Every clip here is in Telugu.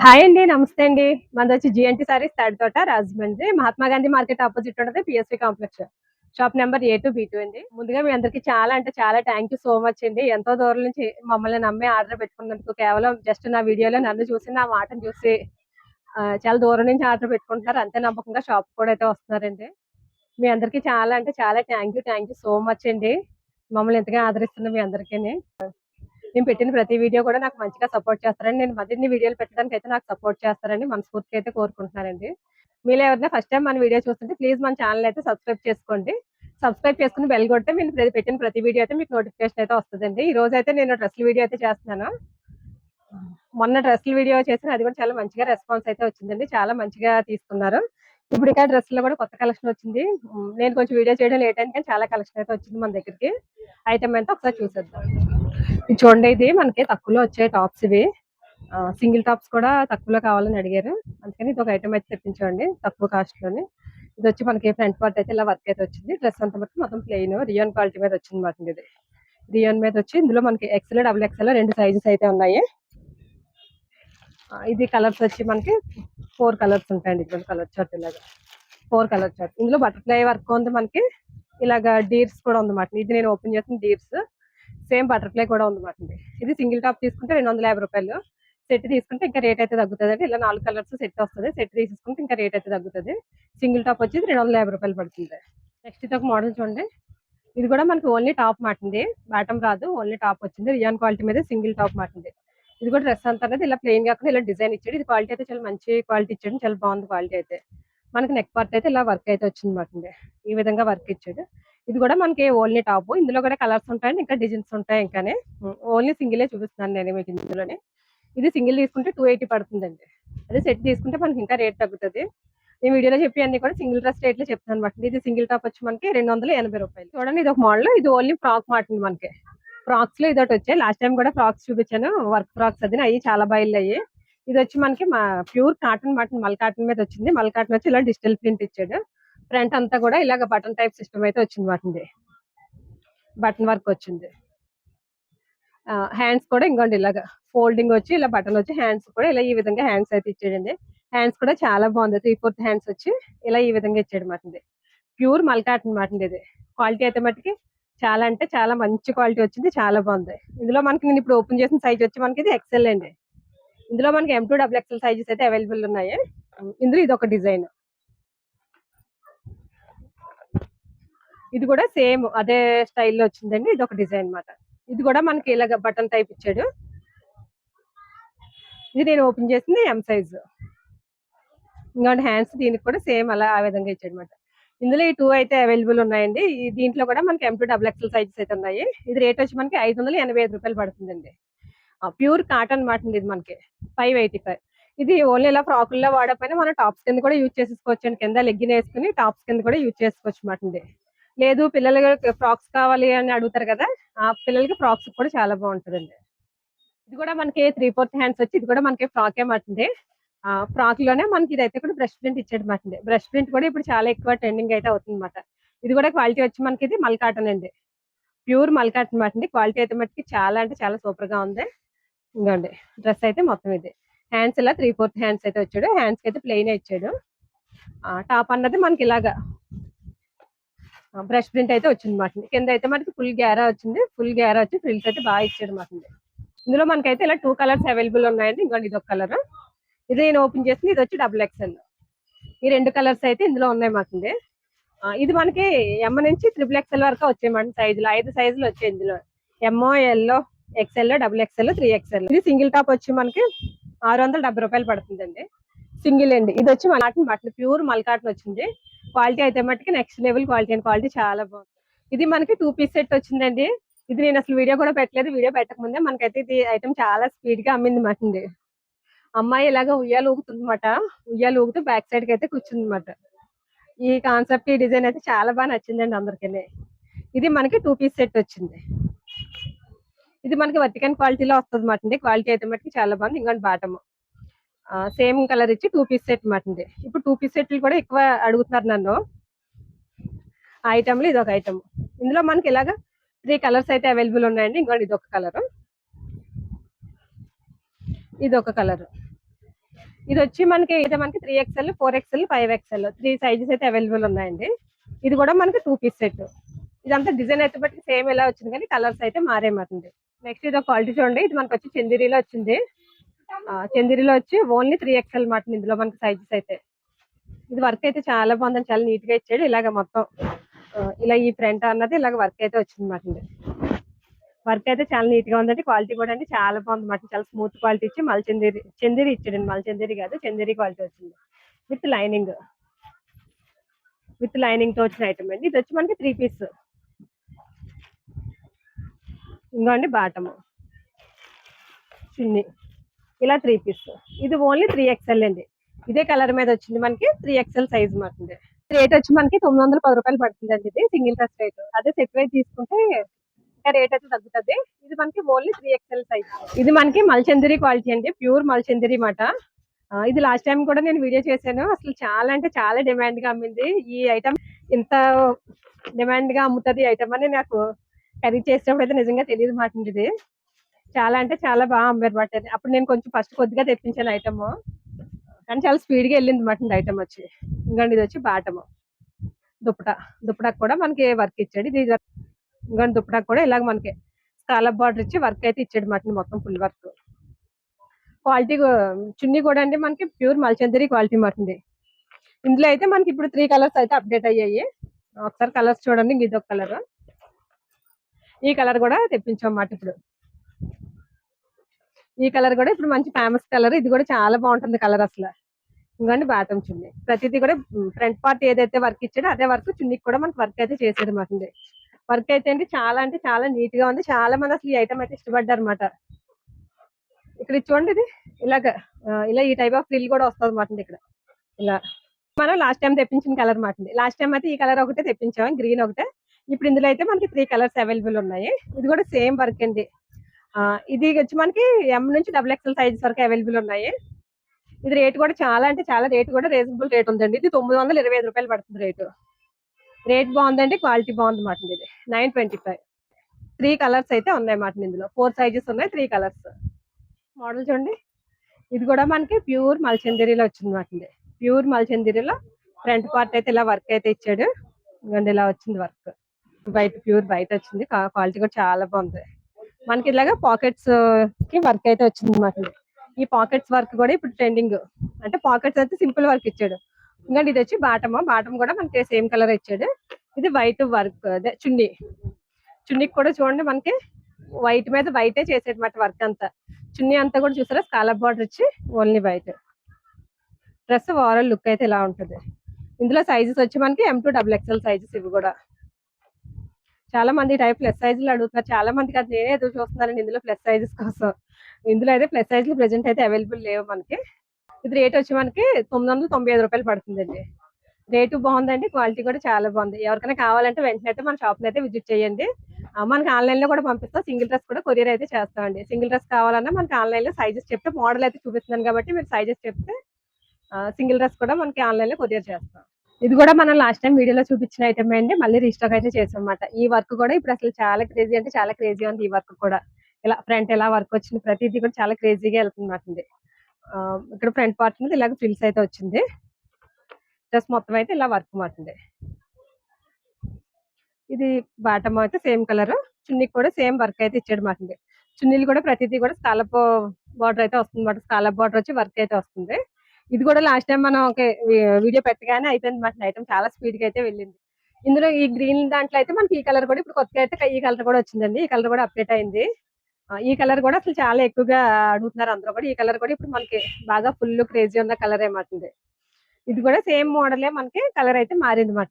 హాయ్ అండి. నమస్తే అండి. మనదొచ్చి GNT sarees Tadithota Rajahmundry. Mahatma Gandhi market opposite ఉంటది. PSV complex. Shop number A2, B2 అండి. ముందుగా మీ అందరికి చాలా అంటే చాలా థ్యాంక్ యూ సో మచ్ అండి. ఎంతో దూరం నుంచి మమ్మల్ని నమ్మి ఆర్డర్ పెట్టుకున్నందుకు కేవలం జస్ట్ నా వీడియోలో నన్ను చూసి, నా మాటను చూసి చాలా దూరం నుంచి ఆర్డర్ పెట్టుకుంటున్నారు. అంతే నమ్మకంగా షాప్ కూడా అయితే వస్తున్నారండి. మీ అందరికి చాలా అంటే చాలా థ్యాంక్ యూ సో మచ్ అండి. మమ్మల్ని ఇంతగా ఆదరిస్తున్న మీ అందరికీని. నేను పెట్టిన ప్రతి వీడియో కూడా నాకు మంచిగా సపోర్ట్ చేస్తారని, నేను మరిన్ని వీడియోలు పెట్టడానికి అయితే నాకు సపోర్ట్ చేస్తారని మనస్ఫూర్తిగా అయితే కోరుకుంటున్నానండి. మీలో ఎవరైనా ఫస్ట్ టైం మన వీడియో చూస్తుంటే ప్లీజ్ మన ఛానల్ అయితే సబ్స్క్రైబ్ చేసుకోండి. సబ్స్క్రైబ్ చేసుకుని బెల్ కొడితే నేను పెట్టిన ప్రతి వీడియో అయితే మీకు నోటిఫికేషన్ అయితే వస్తుందండి. ఈ రోజు అయితే నేను డ్రెస్సుల వీడియో అయితే చేస్తున్నాను. మొన్న డ్రెస్సుల వీడియో చేసిన అది కూడా చాలా మంచిగా రెస్పాన్స్ అయితే వచ్చిందండి. చాలా మంచిగా తీసుకున్నారు. ఇప్పుడు ఇక్కడ డ్రెస్సులో కూడా కొత్త కలెక్షన్ వచ్చింది. నేను కొంచెం వీడియో చేయడం లేట్ అయింది కానీ చాలా కలెక్షన్ అయితే వచ్చింది మన దగ్గరికి. ఐటమ్ అయితే ఒకసారి చూసేద్దాం. ఇది చూడండి, ఇది మనకి తక్కువలో వచ్చే టాప్స్ ఇవి. సింగిల్ టాప్స్ కూడా తక్కువలో కావాలని అడిగారు, అందుకని ఇది ఒక ఐటమ్ అయితే తెప్పించండి తక్కువ కాస్ట్ లోని. ఇది వచ్చి మనకి ఫ్రంట్ పార్ట్ అయితే ఇలా వర్క్ అయితే వచ్చింది. డ్రెస్ అంతా బట్టి మొత్తం ప్లెయిన్ రియాన్ క్వాలిటీ మీద వచ్చింది మాట. ఇది రియాన్ మీద వచ్చి ఇందులో మనకి ఎక్సెల్, డబుల్ ఎక్సెల్ రెండు సైజెస్ అయితే ఉన్నాయి. ఇది కలర్స్ వచ్చి మనకి 4 కలర్స్ ఉంటాయండి. ఇక్కడ కలర్ చార్ట్ ఇలాగా 4 కలర్ చార్ట్. ఇందులో బటర్ఫ్లై వర్క్ ఉంది మనకి. ఇలాగా డీర్స్ కూడా ఉంది మాట. ఇది నేను ఓపెన్ చేసిన డీర్స్, సేమ్ బటర్ఫ్లై కూడా ఉంది మాట. ఇది సింగిల్ టాప్ తీసుకుంటే 250 రూపాయలు. సెట్ తీసుకుంటే ఇంకా రేట్ అయితే తగ్గుతుంది అండి. ఇలా 4 కలర్స్ సెట్ వస్తుంది. సెట్ తీసుకుంటే ఇంకా రేట్ అయితే తగ్గుతుంది. సింగిల్ టాప్ వచ్చి 250 రూపాయలు పడుతుంది. నెక్స్ట్ ఇది ఒక మోడల్ చూడండి. ఇది కూడా మనకి ఓన్లీ టాప్ మాటింది, బాటం రాదు, ఓన్లీ టాప్ వచ్చింది. రియాన్ క్వాలిటీ మీద సింగిల్ టాప్ మాటింది. ఇది కూడా డ్రెస్ అంతా అనేది ఇలా ప్లెయిన్ కాకుండా ఇలా డిజైన్ ఇచ్చాడు. ఇది క్వాలిటీ అయితే చాలా మంచి క్వాలిటీ ఇచ్చాడు, చాలా బాగుంది క్వాలిటీ అయితే. మనకి నెక్ పార్ట్ అయితే ఇలా వర్క్ అయితే వచ్చింది మాట. ఈ విధంగా వర్క్ ఇచ్చాడు. ఇది కూడా మనకి ఓన్లీ టాప్. ఇందులో కూడా కలర్స్ ఉంటాయండి, ఇంకా డిజైన్స్ ఉంటాయి. ఇంకానే ఓన్లీ సింగిలే చూపిస్తున్నాను నేను మీకు ఇందులోనే. ఇది సింగిల్ తీసుకుంటే 280 పడుతుందండి. అదే సెట్ తీసుకుంటే మనకి ఇంకా రేట్ తగ్గుతుంది. నేను వీడియోలో చెప్పి అన్ని కూడా సింగిల్ డ్రెస్ రేట్లో చెప్తాను అనమాట. ఇది సింగిల్ టాప్ వచ్చి మనకి 280 రూపాయలు. చూడండి, ఇది ఒక మోడల్. ఇది ఓన్లీ ఫ్రాక్ మాట మనకి. ఫ్రాక్స్ లో ఇదొకటి వచ్చాయి. లాస్ట్ టైం కూడా ఫ్రాక్స్ చూపించాను, వర్క్ ఫ్రాక్స్. అది అవి చాలా బయలు అయ్యి. ఇది వచ్చి మనకి ప్యూర్ కాటన్ మాట, మల్ కాటన్ మీద వచ్చింది. మల్ కాటన్ వచ్చి ఇలా డిజిటల్ ప్రింట్ ఇచ్చాడు. ఫ్రంట్ అంతా కూడా ఇలాగ బటన్ టైప్ సిస్టమ్ అయితే వచ్చింది వాటింది. బటన్ వర్క్ వచ్చింది. హ్యాండ్స్ కూడా ఇంకోండి ఇలాగా ఫోల్డింగ్ వచ్చి ఇలా బటన్ వచ్చి హ్యాండ్స్ కూడా ఇలా ఈ విధంగా హ్యాండ్స్ అయితే ఇచ్చాడండి. హ్యాండ్స్ కూడా చాలా బాగుంది. 3/4 హ్యాండ్స్ వచ్చి ఇలా ఈ విధంగా ఇచ్చాడు మాట. ప్యూర్ మల్కాటన్ మాట. ఇది క్వాలిటీ అయితే మటుకి చాలా అంటే చాలా మంచి క్వాలిటీ వచ్చింది, చాలా బాగుంది. ఇందులో మనకి నేను ఇప్పుడు ఓపెన్ చేసిన సైజ్ వచ్చి మనకి ఇది ఎక్సెల్ అండి. ఇందులో మనకి M2 డబుల్ ఎక్సెల్ సైజెస్ అయితే అవైలబుల్ ఉన్నాయి. ఇందులో ఇది ఒక డిజైన్. ఇది కూడా సేమ్ అదే స్టైల్లో వచ్చిందండి. ఇది ఒక డిజైన్ అన్నమాట. ఇది కూడా మనకి ఇలాగ బటన్ టైప్ ఇచ్చాడు. ఇది నేను ఓపెన్ చేసింది M సైజ్. ఇంకోటి హ్యాండ్స్ దీనికి కూడా సేమ్ అలా ఆ విధంగా ఇచ్చాడు అనమాట. ఇందులో ఈ 2 అయితే అవైలబుల్ ఉన్నాయండి. దీంట్లో కూడా మనకి M2 డబుల్ ఎక్సెల్ సైజెస్ అయితే ఉన్నాయి. ఇది రేట్ వచ్చి మనకి 585 రూపాయలు పడుతుందండి. ప్యూర్ కాటన్ మాట ఇది మనకి 585. ఇది ఓన్లీ ఇలా ఫ్రాకుల్లో వాడకపోయినా మనం టాప్స్ కింద కూడా యూజ్ చేసుకోవచ్చు అండి. కింద లెగ్గిన్ వేసుకుని టాప్స్ కింద కూడా యూజ్ చేసుకోవచ్చు మాట. లేదు పిల్లలకి ఫ్రాక్స్ కావాలి అని అడుగుతారు కదా, ఆ పిల్లలకి ఫ్రాక్స్ కూడా చాలా బాగుంటుందండి. ఇది కూడా మనకి 3/4 హ్యాండ్స్ వచ్చి ఇది కూడా మనకి ఫ్రాకే మాట. ఫ్రాక్ లోనే మనకి ఇదైతే కూడా బ్రష్ ప్రింట్ ఇచ్చాడు మాట. బ్రష్ ప్రింట్ కూడా ఇప్పుడు చాలా ఎక్కువ ట్రెండింగ్ అయితే అవుతుంది అనమాట. ఇది కూడా క్వాలిటీ వచ్చి మనకి ఇది మల్ కాటన్ అండి. ప్యూర్ మల్ కాటన్ మాట. క్వాలిటీ అయితే మటుకి చాలా అంటే చాలా సూపర్ గా ఉంది. ఇంకోండి డ్రెస్ అయితే మొత్తం ఇది. హ్యాండ్స్ ఇలా 3/4 హ్యాండ్స్ అయితే వచ్చాడు. హ్యాండ్స్ అయితే ప్లెయిన్ ఇచ్చాడు. టాప్ అన్నది మనకి ఇలాగా బ్రష్ ప్రింట్ అయితే వచ్చింది మాట. కింద అయితే మనకి ఫుల్ గ్యారా వచ్చింది. ఫుల్ గ్యారా వచ్చి ఫ్రిల్స్ అయితే బాగా ఇచ్చాడు మాట. ఇందులో మనకైతే ఇలా 2 కలర్స్ అవైలబుల్ ఉన్నాయండి. ఇంకోండి ఇది ఒక కలర్. ఇది నేను ఓపెన్ చేసింది. ఇది వచ్చి డబుల్ ఎక్స్ఎల్. ఈ 2 కలర్స్ అయితే ఇందులో ఉన్నాయి మాట. ఇది మనకి ఎమ్ నుంచి XXL వరకు వచ్చాయన్నమాట. సైజులు 5 సైజులు వచ్చాయి ఇందులో. ఎంఓ, ఎల్లో, XL, డబుల్ XL, 3XL. ఇది సింగిల్ టాప్ వచ్చి మనకి 670 రూపాయలు పడుతుందండి. సింగిల్ అండి. ఇది వచ్చి మల్కాటన్ ప్యూర్ మల్కాటన్ వచ్చింది. క్వాలిటీ అయితే మటుకి నెక్స్ట్ లెవెల్ క్వాలిటీ అండి. క్వాలిటీ చాలా బాగుంది. ఇది మనకి 2 పీస్ సెట్ వచ్చిందండి. ఇది నేను అసలు వీడియో కూడా పెట్టలేదు. వీడియో పెట్టక ముందే మనకైతే ఇది ఐటమ్ చాలా స్పీడ్ గా అమ్మింది మాట. అమ్మాయి ఇలాగా ఉయ్యాలు ఊగుతుంది అనమాట. ఉయ్యాలు ఊగుతూ బ్యాక్ సైడ్ కి అయితే కూర్చుంది అనమాట. ఈ కాన్సెప్ట్, ఈ డిజైన్ అయితే చాలా బాగా నచ్చిందండి అందరికీ. ఇది మనకి 2 పీస్ సెట్ వచ్చింది. ఇది మనకి వర్టికన్ క్వాలిటీలో వస్తుంది మాట. క్వాలిటీ అయితే మటుకి చాలా బాగుంది. ఇంకోటి బాటమ్ సేమ్ కలర్ ఇచ్చి 2 పీస్ సెట్ మాట. ఇప్పుడు 2 పీస్ సెట్లు కూడా ఎక్కువ అడుగుతున్నారు నన్ను. ఆ ఐటమ్ ఇది ఒక ఐటమ్. ఇందులో మనకి ఇలాగా 3 కలర్స్ అయితే అవైలబుల్ ఉన్నాయండి. ఇంకోటి ఇది ఒక కలర్, ఇది ఒక కలర్. ఇది వచ్చి మనకి 3XL, 4XL, 5XL 3 సైజెస్ అయితే అవైలబుల్ ఉన్నాయండి. ఇది కూడా మనకి 2 పీస్ సెట్. ఇదంతా డిజైన్ అయితే బట్టి సేమ్ ఎలా వచ్చింది కానీ కలర్స్ అయితే మారేమాటండి. నెక్స్ట్ ఇది క్వాలిటీ చూడండి. ఇది మనకి వచ్చి చందేరీలో వచ్చింది. చందేరీలో వచ్చి ఓన్లీ 3XL మాట ఇందులో మనకి సైజెస్ అయితే. ఇది వర్క్ అయితే చాలా బాగుందండి. చాలా నీట్ గా ఇచ్చాడు. ఇలాగ మొత్తం ఇలా ఈ ఫ్రంట్ అన్నది ఇలాగ వర్క్ అయితే వచ్చింది మాట. వర్క్ అయితే చాలా నీట్ గా ఉందండి. క్వాలిటీ కూడా అండి చాలా బాగుంది మాట. చాలా స్మూత్ క్వాలిటీ ఇచ్చి చందేరి ఇచ్చాడండి. చందేరి కాదు, చందేరి క్వాలిటీ వచ్చింది విత్ లైనింగ్. తో వచ్చిన ఐటమ్ అండి. ఇది వచ్చి మనకి 3 పీస్. ఇంకోండి బాటము, చున్నీ ఇలా 3 పీస్. ఇది ఓన్లీ 3XL అండి. ఇదే కలర్ మీద వచ్చింది మనకి 3XL సైజ్ మాత్రం. రేట్ వచ్చి మనకి 910 రూపాయలు పడుతుందండి. ఇది సింగిల్ డ్రెస్ రేట్. అదే సెట్ వైజ్ తీసుకుంటే రేట్ అయితే తగ్గుతుంది. ఇది మనకి ఓన్లీ 3XL సైజ్. ఇది మనకి మల్చందరి క్వాలిటీ అండి. ప్యూర్ మల్చందరి మాట. ఇది లాస్ట్ టైం కూడా నేను వీడియో చేశాను. అసలు చాలా అంటే చాలా డిమాండ్ గా అమ్మింది ఈ ఐటమ్. ఇంత డిమాండ్ గా అమ్ముతుంది ఈ ఐటమ్ అని నాకు ఖరీదు చేసేటప్పుడు అయితే నిజంగా తెలియదు మాట. ఇది చాలా అంటే చాలా బాగా అమ్మారు మాట. అప్పుడు నేను కొంచెం ఫస్ట్ కొద్దిగా తెప్పించాను ఐటమ్, కానీ చాలా స్పీడ్ గా వెళ్ళింది మాట ఐటమ్ వచ్చి. ఇంకండి ఇది వచ్చి బాటము, దుప్పటాకు కూడా మనకి వర్క్ ఇచ్చాడు. ఇది ఇంకండి దుప్పటాకు కూడా ఇలాగ మనకి స్కాలప్ బార్డర్ ఇచ్చి వర్క్ అయితే ఇచ్చాడు మాట. మొత్తం ఫుల్ వర్క్. క్వాలిటీ చున్నీ కూడా అండి మనకి ప్యూర్ మల్చందరి క్వాలిటీ మాట. ఇందులో అయితే మనకి ఇప్పుడు 3 కలర్స్ అయితే అప్డేట్ అయ్యాయి. ఒకసారి కలర్స్ చూడండి. ఇది ఒక కలర్, ఈ కలర్ కూడా తెప్పించాం మాట. ఇప్పుడు ఈ కలర్ కూడా ఇప్పుడు మంచి ఫేమస్ కలర్. ఇది కూడా చాలా బాగుంటుంది కలర్ అసలు. ఇంకోండి బాటం చున్నీ. ప్రతిదీ కూడా ఫ్రంట్ పార్ట్ ఏదైతే వర్క్ ఇచ్చాడో అదే వర్క్ చున్నీకి కూడా మనకి వర్క్ అయితే చేసాడు మాట. వర్క్ అయితే అండి చాలా నీట్ గా ఉంది. చాలా మంది అసలు ఈ ఐటమ్ అయితే ఇష్టపడ్డారు అనమాట. ఇక్కడ చూడండి. ఇది ఇలా ఈ టైప్ ఆఫ్ ఫ్రిల్ కూడా వస్తుంది మాట. ఇక్కడ ఇలా మనం లాస్ట్ టైం తెప్పించిన కలర్ మాట. లాస్ట్ టైం అయితే ఈ కలర్ ఒకటే తెప్పించాం, గ్రీన్ ఒకటే. ఇప్పుడు ఇందులో అయితే మనకి 3 కలర్స్ అవైలబుల్ ఉన్నాయి. ఇది కూడా సేమ్ వర్క్ అండి. ఇది వచ్చి మనకి M నుంచి XXL సైజ్ వరకు అవైలబుల్ ఉన్నాయి. ఇది రేట్ కూడా చాలా అంటే చాలా రేట్ కూడా రీజనబుల్ రేట్ ఉందండి. ఇది 925 రూపాయలు పడుతుంది రేటు. రేట్ బాగుందండి, క్వాలిటీ బాగుంది మాట. ఇది 925. 3 కలర్స్ అయితే ఉన్నాయి మాట. ఇందులో 4 సైజెస్ ఉన్నాయి, 3 కలర్స్. మోడల్ చూడండి. ఇది కూడా మనకి ప్యూర్ మల్చందరిలో వచ్చింది మాట. ప్యూర్ మల్చందరిలో ఫ్రంట్ పార్ట్ అయితే ఇలా వర్క్ అయితే ఇచ్చాడు. ఇవ్వండి ఇలా వచ్చింది వర్క్. ప్యూర్ వైట్ వచ్చింది. క్వాలిటీ కూడా చాలా బాగుంది. మనకి ఇలాగా పాకెట్స్ కి వర్క్ అయితే వచ్చింది మాట. ఈ పాకెట్స్ వర్క్ కూడా ఇప్పుడు ట్రెండింగ్. అంటే పాకెట్స్ అయితే సింపుల్ వర్క్ ఇచ్చాడు. ఇంకా ఇది వచ్చి బాటమ్ కూడా మనకి సేమ్ కలర్ ఇచ్చాడు. ఇది వైట్ వర్క్. అదే చున్నీకి కూడా చూడండి మనకి వైట్ మీద వైటే చేసాడు మాట వర్క్ అంతా. చున్నీ అంతా కూడా చూసారా స్కాలప్ బార్డర్ ఇచ్చి only white. Dress overall look అయితే ఇలా ఉంటుంది. ఇందులో సైజెస్ వచ్చి మనకి M to XXL సైజెస్. ఇవి కూడా చాలా మంది టైప్ ప్లస్ సైజులు అడుగుతున్నారు. చాలా మందికి అది నేనే ఎదురు చూస్తున్నానండి ఇందులో ప్లస్ సైజెస్ కోసం. ఇందులో అయితే ప్లస్ సైజులు ప్రెసెంట్ అయితే అవైలబుల్ లేవు మనకి. ఇది రేట్ వచ్చి మనకి 995 రూపాయలు పడుతుందండి. రేటు బాగుందండి, క్వాలిటీ కూడా చాలా బాగుంది. ఎవరికైనా కావాలంటే వెంటనే అయితే మన షాప్ అయితే విజిట్ చేయండి. మనకి ఆన్లైన్ లో కూడా పంపిస్తాం. సింగిల్ డ్రెస్ కూడా కొరియర్ అయితే చేస్తామండి. సింగిల్ డ్రెస్ కావాలన్నా మనకి ఆన్లైన్ లో సైజెస్ చెప్తే, మోడల్ అయితే చూపిస్తున్నాను కాబట్టి మీరు సైజెస్ చెప్తే సింగిల్ డ్రెస్ కూడా మనకి ఆన్లైన్ లో కొరియర్ చేస్తాం. ఇది కూడా మనం లాస్ట్ టైం వీడియోలో చూపించిన ఐటమ్ అండి. మళ్ళీ రీస్టాక్ అయితే చేసాం అన్నమాట. ఈ వర్క్ కూడా ఇప్పుడు అసలు చాలా క్రేజీ అంటే చాలా క్రేజీ ఉంది. ఈ వర్క్ కూడా ఇలా ఫ్రంట్ ఎలా వర్క్ వచ్చింది ప్రతిదీ కూడా చాలా క్రేజీగా వెళ్తుంది మాట. ఇక్కడ ఫ్రంట్ పార్ట్ మీద ఇలాగ ఫ్రిల్స్ అయితే వచ్చింది. డ్రెస్ మొత్తం అయితే ఇలా వర్క్ మాట. ఇది బాటమ్ అయితే సేమ్ కలర్. చున్నీకి కూడా సేమ్ వర్క్ అయితే ఇచ్చాడు మాట. చున్నీలు కూడా ప్రతిదీ కూడా స్కాలప్ బార్డర్ అయితే వస్తుంది మాట. స్కాలప్ బార్డర్ వచ్చి వర్క్ అయితే వస్తుంది. ఇది కూడా లాస్ట్ టైం మనం వీడియో పెట్టగానే అయిపోయింది మాట. ఐటమ్ చాలా స్పీడ్ గా అయితే వెళ్ళింది. ఇందులో ఈ గ్రీన్ దాంట్లో అయితే మనకి ఈ కలర్ కూడా ఇప్పుడు కొత్తగా అయితే ఈ కలర్ కూడా వచ్చిందండి. ఈ కలర్ కూడా అప్డేట్ అయింది. ఈ కలర్ కూడా అసలు చాలా ఎక్కువగా అడుగుతున్నారు అందరూ కూడా. ఈ కలర్ కూడా ఇప్పుడు మనకి బాగా ఫుల్ క్రేజీ ఉన్న కలర్ ఏమాట. ఇది కూడా సేమ్ మోడలే, మనకి కలర్ అయితే మారింది మాట.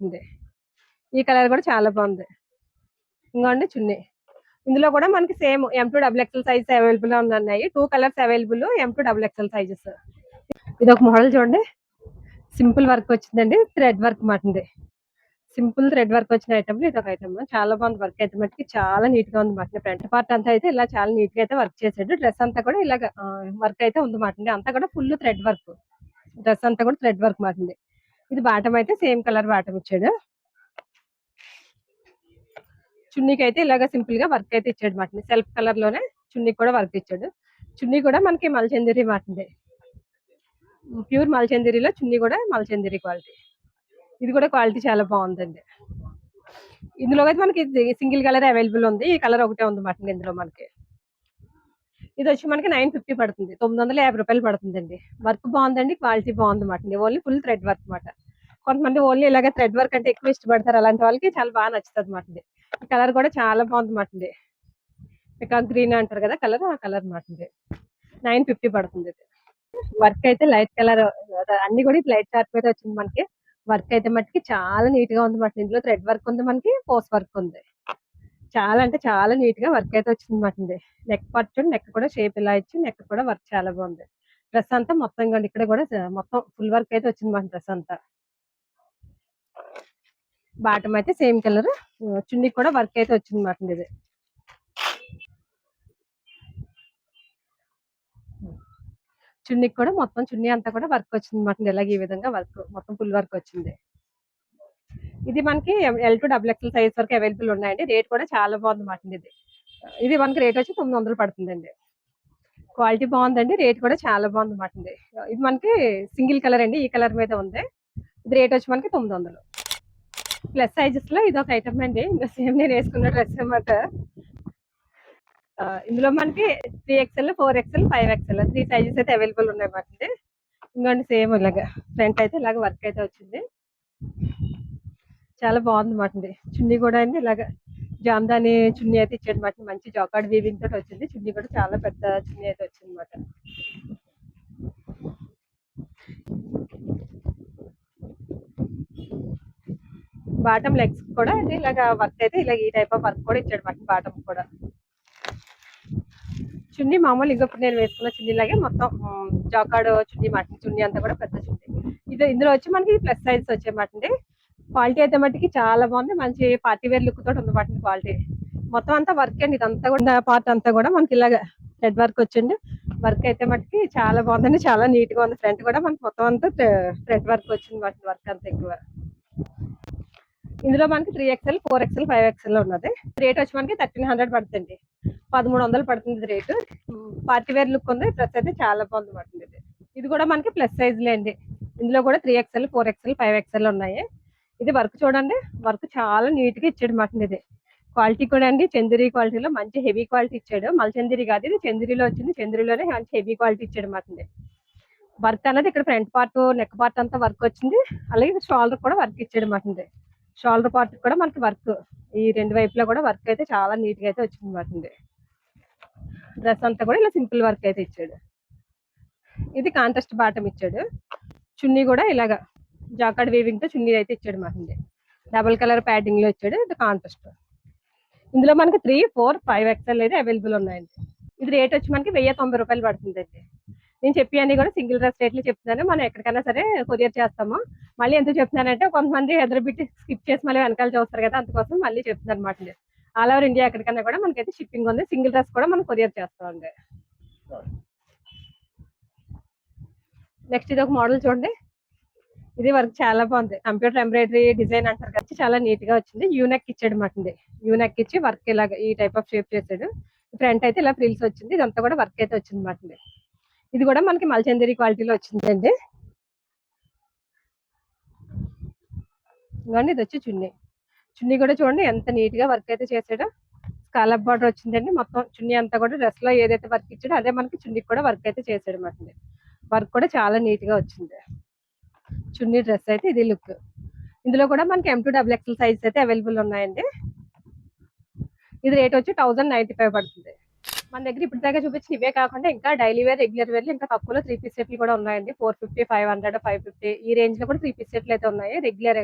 ఈ కలర్ కూడా చాలా బాగుంది. ఇంకోండి చున్నీ. ఇందులో కూడా మనకి same M to XXL size available గా ఉన్నాయి. 2 colours available M to XXL sizes. ఇది ఒక మోడల్ చూడండి. సింపుల్ వర్క్ వచ్చిందండి, థ్రెడ్ వర్క్ మాట. సింపుల్ థ్రెడ్ వర్క్ వచ్చిన ఐటమ్ ఇది ఒక ఐటమ్. చాలా బాగుంది వర్క్ అయితే మటుకి. చాలా నీట్ గా ఉంది మాట. ఫ్రంట్ పార్ట్ అంతా అయితే ఇలా చాలా నీట్ గా అయితే వర్క్ చేసాడు. డ్రెస్ అంతా కూడా ఇలాగ వర్క్ అయితే ఉంది మాట. అంతా కూడా ఫుల్ థ్రెడ్ వర్క్. డ్రెస్ అంతా కూడా థ్రెడ్ వర్క్ మాట. ఇది బాటమ్ అయితే సేమ్ కలర్ బాటమ్ ఇచ్చాడు. చున్నీకి అయితే ఇలాగ సింపుల్ గా వర్క్ అయితే ఇచ్చాడు మాట. సెల్ఫ్ కలర్ లోనే చున్నీకి కూడా వర్క్ ఇచ్చాడు. చున్నీ కూడా మనకి మల్చందరి మాట. ప్యూర్ మల్చందేరిలో చున్నీ కూడా మల్చందేరి క్వాలిటీ. ఇది కూడా క్వాలిటీ చాలా బాగుందండి. ఇందులో అయితే మనకి సింగిల్ కలర్ అవైలబుల్ ఉంది. ఈ కలర్ ఒకటే ఉంది మాట ఇందులో మనకి. ఇది వచ్చి మనకి 950 పడుతుంది. 950 రూపాయలు పడుతుందండి. వర్క్ బాగుందండి, క్వాలిటీ బాగుంది మాట. ఓన్లీ ఫుల్ థ్రెడ్ వర్క్ మాట. కొంతమంది ఓన్లీ ఇలాగే థ్రెడ్ వర్క్ అంటే ఎక్కువ ఇష్టపడతారు. అలాంటి వాళ్ళకి చాలా బాగా నచ్చుతుంది మాట. ఈ కలర్ కూడా చాలా బాగుంది మాట. పికాక్ గ్రీన్ అంటారు కదా కలర్, ఆ కలర్ మాట. 950 పడుతుంది. వర్క్ అయితే లైట్ కలర్, అన్ని కూడా లైట్ చార్ట్ మీద వచ్చింది మనకి. వర్క్ అయితే మట్టుకి చాలా నీట్ గా ఉంది మాట. ఇందులో థ్రెడ్ వర్క్ ఉంది, మనకి పోస్ట్ వర్క్ ఉంది. చాలా అంటే చాలా నీట్ గా వర్క్ అయితే వచ్చింది మాట. నెక్ పార్ట్ చూడండి, నెక్ కూడా షేప్ ఇలా ఇచ్చి నెక్ కూడా వర్క్ చాలా బాగుంది. డ్రెస్ అంతా మొత్తం కండి ఇక్కడ కూడా మొత్తం ఫుల్ వర్క్ అయితే వచ్చింది మాట. డ్రెస్ అంతా బాటమ్ అయితే సేమ్ కలర్, చున్నీ కూడా వర్క్ అయితే వచ్చింది మాట. ఇది చున్నీకి కూడా మొత్తం చున్నీ అంతా కూడా వర్క్ వచ్చింది మాట. ఇలాగ ఈ విధంగా వర్క్ మొత్తం ఫుల్ వర్క్ వచ్చింది. ఇది మనకి L2 XXL సైజ్ వరకు అవైలబుల్ ఉన్నాయండి. రేట్ కూడా చాలా బాగుంది మాట. ఇది మనకి రేట్ వచ్చి 900 పడుతుందండి. క్వాలిటీ బాగుందండి, రేట్ కూడా చాలా బాగుంది మాట. ఇది మనకి సింగిల్ కలర్ అండి, ఈ కలర్ మీద ఉంది. ఇది రేట్ వచ్చి మనకి 900. ప్లస్ సైజెస్ లో ఇది ఒక ఐటమ్ అండి. సేమ్ నేను వేసుకున్న డ్రెస్ అనమాట. ఇందులో మనకి 3XL, 4XL, 5XL 3 సైజెస్ అయితే అవైలబుల్ ఉన్నాయి మాట. ఇంకోండి సేమ్ ఇలాగా ఫ్రంట్ అయితే ఇలాగ వర్క్ అయితే వచ్చింది. చాలా బాగుంది మాట. చున్నీ కూడా అండి ఇలాగ జామ్దాని చున్నీ అయితే ఇచ్చాడు మాట. మంచి జాకార్డ్ వీవింగ్ తోటి వచ్చింది. చున్నీ కూడా చాలా పెద్ద చున్నీ అయితే వచ్చింది మాట. బాటమ్ లెగ్స్ కూడా ఇది ఇలాగ వర్క్ అయితే ఇలా ఈ టైప్ ఆఫ్ వర్క్ కూడా ఇచ్చాడు మాట. బాటమ్ కూడా చున్నీ మామూలు ఇంకొకటి నేను వేసుకున్న చున్నీ లాగే మొత్తం జాకార్డ్ చున్నీ మాట. చున్నీ అంతా కూడా పెద్ద చున్నీ. ఇందులో వచ్చి మనకి ప్లస్ సైజ్ వచ్చే మాట. క్వాలిటీ అయితే మట్టికి చాలా బాగుంది. మంచి పార్టీ వేర్ లుక్ తోటి ఉంది మాట. క్వాలిటీ మొత్తం అంతా వర్క్ అండి. ఇదంతా కూడా పార్ట్ అంతా కూడా మనకి ఇలాగ థ్రెడ్ వర్క్ వచ్చింది. వర్క్ అయితే మట్టికి చాలా బాగుందండి, చాలా నీట్ గా ఉంది. ఫ్రంట్ కూడా మనకి మొత్తం అంతా థ్రెడ్ వర్క్ వచ్చింది మాట. వర్క్ అంతా ఎక్కువ. ఇందులో మనకి 3XL, 4XL, 5XL ఉన్నది. రేట్ వచ్చి మనకి 1300 పడుతుంది. 1300 పడుతుంది రేటు. పార్టీ వేర్ లుక్ ఉంది. డ్రెస్ అయితే చాలా బాగుంది మాట. ఇది కూడా మనకి ప్లస్ సైజ్ లేండి. ఇందులో కూడా 3XL, 4XL, 5XL ఉన్నాయి. ఇది వర్క్ చూడండి, వర్క్ చాలా నీట్ గా ఇచ్చాడు మాట. ఇది క్వాలిటీ కూడా అండి చందేరి క్వాలిటీలో మంచి హెవీ క్వాలిటీ ఇచ్చాడు. మల్చందేరి కాదు, ఇది చందేరిలో వచ్చింది. చందేరిలోనే మంచి హెవీ క్వాలిటీ ఇచ్చాడు మాట. వర్క్ అనేది ఇక్కడ ఫ్రంట్ పార్ట్, నెక్ పార్ట్ అంతా వర్క్ వచ్చింది. అలాగే షోల్డర్ కూడా వర్క్ ఇచ్చాడు మాట. షోల్డర్ పార్ట్ కూడా మనకి వర్క్, ఈ రెండు వైపులా కూడా వర్క్ అయితే చాలా నీట్ గా అయితే వచ్చింది మాట. డ్రెస్ అంతా కూడా ఇలా సింపుల్ వర్క్ అయితే ఇచ్చాడు. ఇది కాంట్రాస్ట్ బాటమ్ ఇచ్చాడు. చున్నీ కూడా ఇలాగా జాకార్డ్ వీవింగ్ తో చున్నీ అయితే ఇచ్చాడు మాట. డబుల్ కలర్ ప్యాడింగ్ లో ఇచ్చాడు. ఇది కాంట్రాస్ట్. ఇందులో మనకి 3, 4, 5XL అయితే అవైలబుల్ ఉన్నాయండి. ఇది రేట్ వచ్చి మనకి 1090 రూపాయలు పడుతుందండి. నేను చెప్పి అన్ని కూడా సింగిల్ డ్రెస్ రేట్లు చెప్తున్నాను. మనం ఎక్కడికైనా సరే కొరియర్ చేస్తాము. మళ్ళీ ఎందుకు చెప్తున్నానంటే కొంతమంది ఎదురుబిట్టి స్కిప్ చేసి మళ్ళీ వెనకాల చూస్తారు కదా, అందుకోసం మళ్ళీ చెప్తున్నాను అనమాట. ఆల్ ఓవర్ ఇండియా ఎక్కడికైనా కూడా మనకైతే షిప్పింగ్ ఉంది. సింగిల్ డ్రెస్ కూడా మనం కొరియర్ చేస్తామండి. నెక్స్ట్ ఇది ఒక మోడల్ చూడండి. ఇది వర్క్ చాలా బాగుంది. కంప్యూటర్ ఎంబ్రాయిడరీ డిజైన్ అంటారు కదా, చాలా నీట్ గా వచ్చింది. యూనెక్ ఇచ్చాడు మాట. యూనెక్ ఇచ్చి వర్క్ ఇలాగ ఈ టైప్ ఆఫ్ షేప్ చేశాడు. ఫ్రంట్ అయితే ఇలా ఫ్రిల్స్ వచ్చింది. ఇదంతా కూడా వర్క్ అయితే వచ్చింది మాట. ఇది కూడా మనకి మల్చందేరి క్వాలిటీలో వచ్చిందండి. ఇదిగోండి, ఇది వచ్చి చున్నీ. చున్నీ కూడా చూడండి ఎంత నీట్ గా వర్క్ అయితే చేశాడో. స్కాలప్ బార్డర్ వచ్చిందండి. మొత్తం చున్నీ అంతా కూడా డ్రెస్ లో ఏదైతే వర్క్ ఇచ్చాడో అదే మనకి చున్నీకి కూడా వర్క్ అయితే చేశాడు మాట. వర్క్ కూడా చాలా నీట్ గా వచ్చింది. చున్నీ డ్రెస్ అయితే ఇది లుక్. ఇందులో కూడా మనకి M2XXL సైజ్ అయితే అవైలబుల్ ఉన్నాయండి. ఇది రేట్ వచ్చి 1095 పడుతుంది. మన దగ్గర ఇప్పుడు దాకా చూపించిన ఇవే కాకుండా ఇంకా డైలీ వేర్, రెగ్యులర్ వేర్ ఇంకా తక్కువలో 3 పీస్ సెట్లు కూడా ఉన్నాయండి. 450, 500, 550 ఈ రేంజ్ లో కూడా 3 పీస్ సెట్లు అయితే ఉన్నాయి. రెగ్యులర్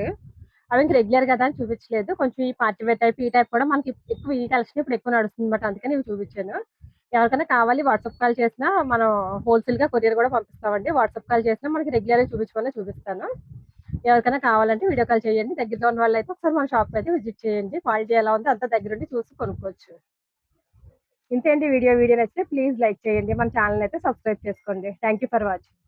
అవి ఇంకా రెగ్యులర్ కదా అని చూపించలేదు. కొంచెం ఈ పార్టీ వేర్ టైప్, ఈ టైప్ కూడా మనకి ఎక్కువ ఈ కలెక్షన్ ఇప్పుడు ఎక్కువ నడుస్తుంది అనమాట. అందుకని ఇవి చూపించాను. ఎవరికైనా కావాలి వాట్సాప్ కాల్ చేసినా మనం హోల్సేల్ గా కొరియర్ కూడా పంపిస్తామండి. వాట్సాప్ కాల్ చేసినా మనకి రెగ్యులర్ చూపించమని చూపిస్తాను. ఎవరికైనా కావాలంటే వీడియో కాల్ చేయండి. దగ్గరలో ఉన్న వాళ్ళు అయితే ఒకసారి మన షాప్ అయితే విజిట్ చేయండి. క్వాలిటీ ఎలా ఉందో అంతా దగ్గరుండి చూసి కొనుక్కోవచ్చు. ఇంతేంటి వీడియో నచ్చితే ప్లీజ్ లైక్ చేయండి. మన ఛానల్ అయితే సబ్స్క్రైబ్ చేసుకోండి. Thank for watching.